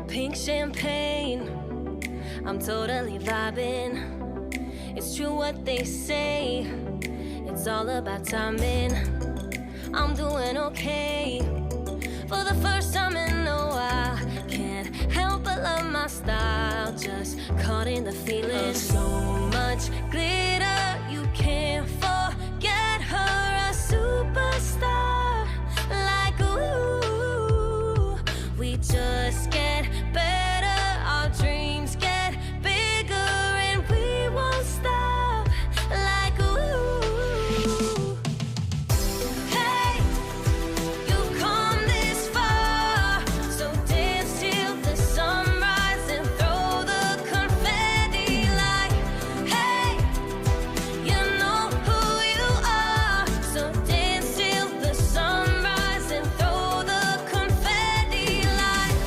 pink champagne. I'm totally vibing. It's true what they say. It's all about timing. I'm doing okay. For the first time in a while, can't help but love my style. Just caught in the feeling. So much glitter, you can't forget her. A superstar, like ooh. We just get better, our dreams get bigger, and we won't stop. Like ooh. Hey, you've come this far, so dance till the sunrise and throw the confetti. Like, hey, you know who you are, so dance till the sunrise and throw the confetti. Like,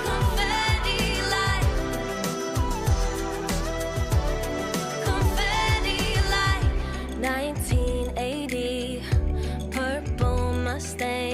confetti, like, confetti, like 1980 purple Mustang.